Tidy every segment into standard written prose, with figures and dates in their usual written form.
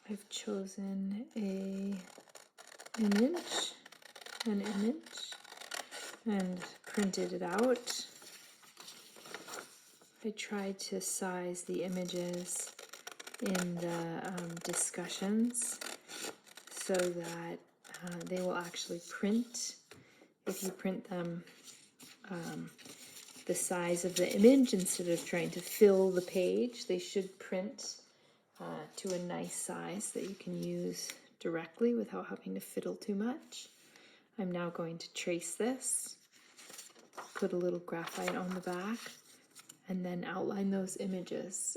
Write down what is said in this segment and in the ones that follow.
I've chosen an image, and printed it out. I tried to size the images in the discussions so that they will actually print. If you print them the size of the image instead of trying to fill the page, they should print to a nice size that you can use directly without having to fiddle too much. I'm now going to trace this, put a little graphite on the back, and then outline those images.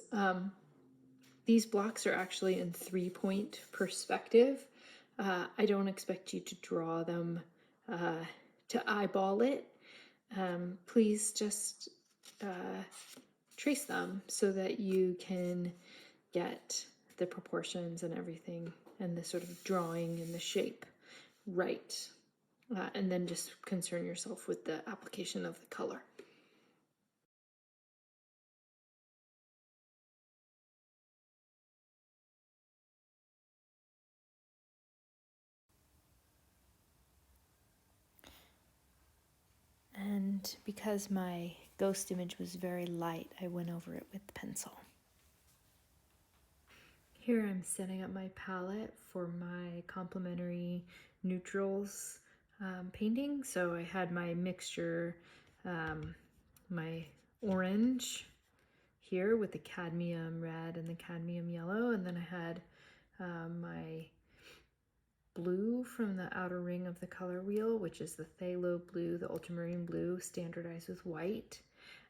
These blocks are actually in 3-point perspective. I don't expect you to draw them to eyeball it. Please just trace them so that you can get the proportions and everything and the sort of drawing and the shape right. And then just concern yourself with the application of the color. And because my ghost image was very light, I went over it with pencil. Here I'm setting up my palette for my complementary neutrals painting. So I had my mixture, my orange here with the cadmium red and the cadmium yellow, and then I had my blue from the outer ring of the color wheel, which is the phthalo blue, the ultramarine blue, standardized with white.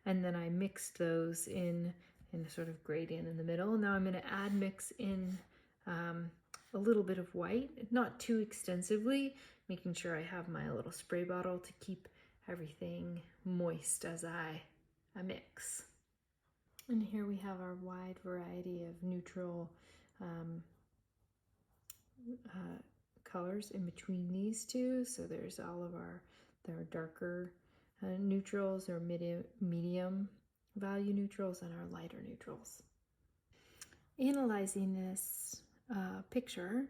And then I mixed those in a sort of gradient in the middle. Now I'm going to mix in a little bit of white, not too extensively, making sure I have my little spray bottle to keep everything moist as I mix. And here we have our wide variety of neutral colors in between these two. So there's all of our darker neutrals, or medium value neutrals, and our lighter neutrals. Analyzing this picture,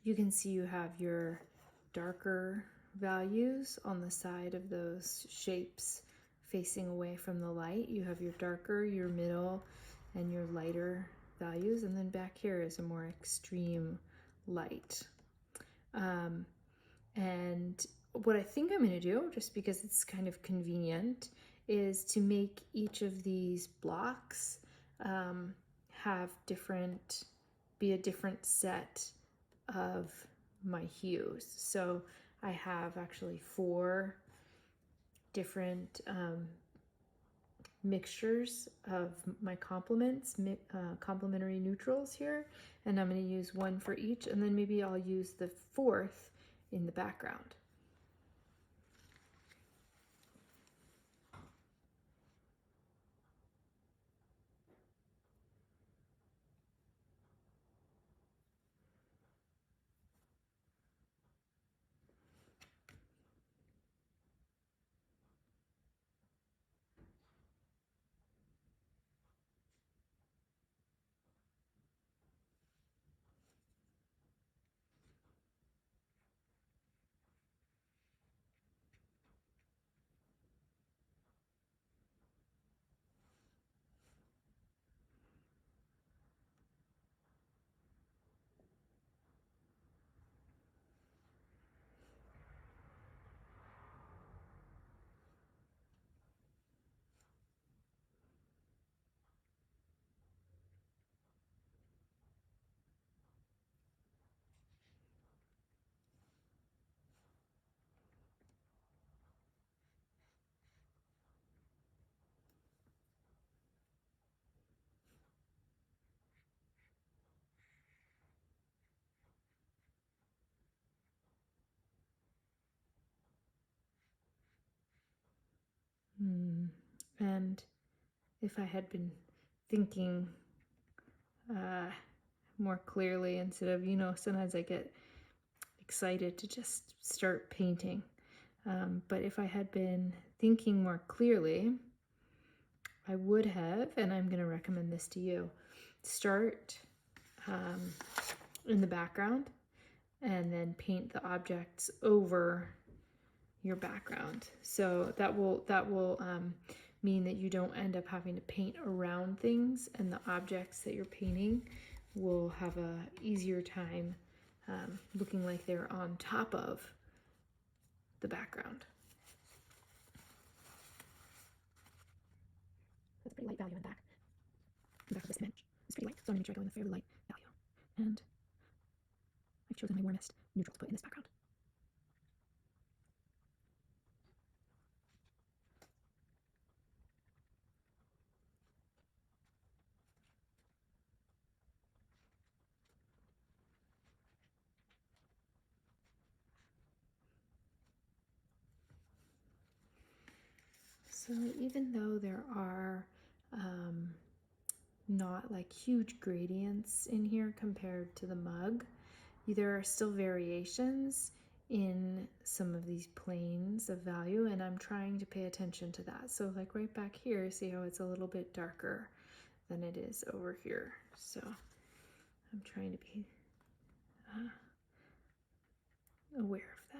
you can see you have your darker values on the side of those shapes facing away from the light. You have your darker, your middle, and your lighter values, and then back here is a more extreme light. And what I think I'm going to do, just because it's kind of convenient, is to make each of these blocks be a different set of my hues. So I have actually 4 different mixtures of my complementary neutrals here, and I'm going to use 1 for each, and then maybe I'll use the 4th in the background. And if I had been thinking more clearly, instead of, sometimes I get excited to just start painting. But if I had been thinking more clearly, I would have, and I'm going to recommend this to you, start in the background, and then paint the objects over your background. So that will mean that you don't end up having to paint around things, and the objects that you're painting will have a easier time looking like they're on top of the background. That's a pretty light value in the back. The back of this image is pretty light, so I'm going to make sure I go in the fairly light value. And I've chosen my warmest neutral to put in this background. So even though there are not like huge gradients in here compared to the mug, there are still variations in some of these planes of value, and I'm trying to pay attention to that. So like right back here, see how it's a little bit darker than it is over here. So I'm trying to be aware of that.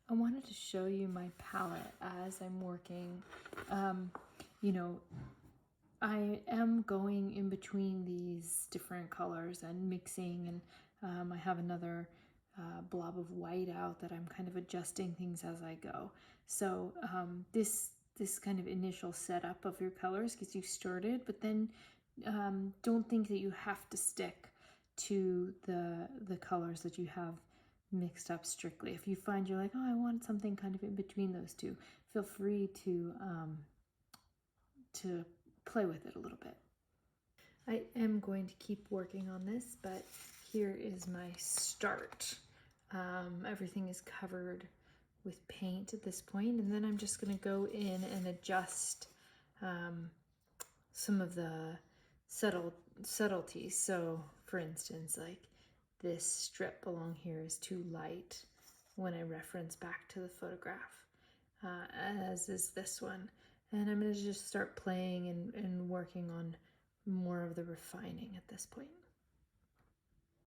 I wanted to show you my palette as I'm working. You know, I am going in between these different colors and mixing, and I have another blob of white out that I'm kind of adjusting things as I go. So this kind of initial setup of your colors gets you started, but then don't think that you have to stick to the colors that you have mixed up strictly. If you find you're like, oh, I want something kind of in between those two, feel free to play with it a little bit. I am going to keep working on this, but here is my start. Everything is covered with paint at this point, and then I'm just going to go in and adjust some of the subtleties. So for instance, like this strip along here is too light when I reference back to the photograph, as is this one. And I'm going to just start playing and working on more of the refining at this point.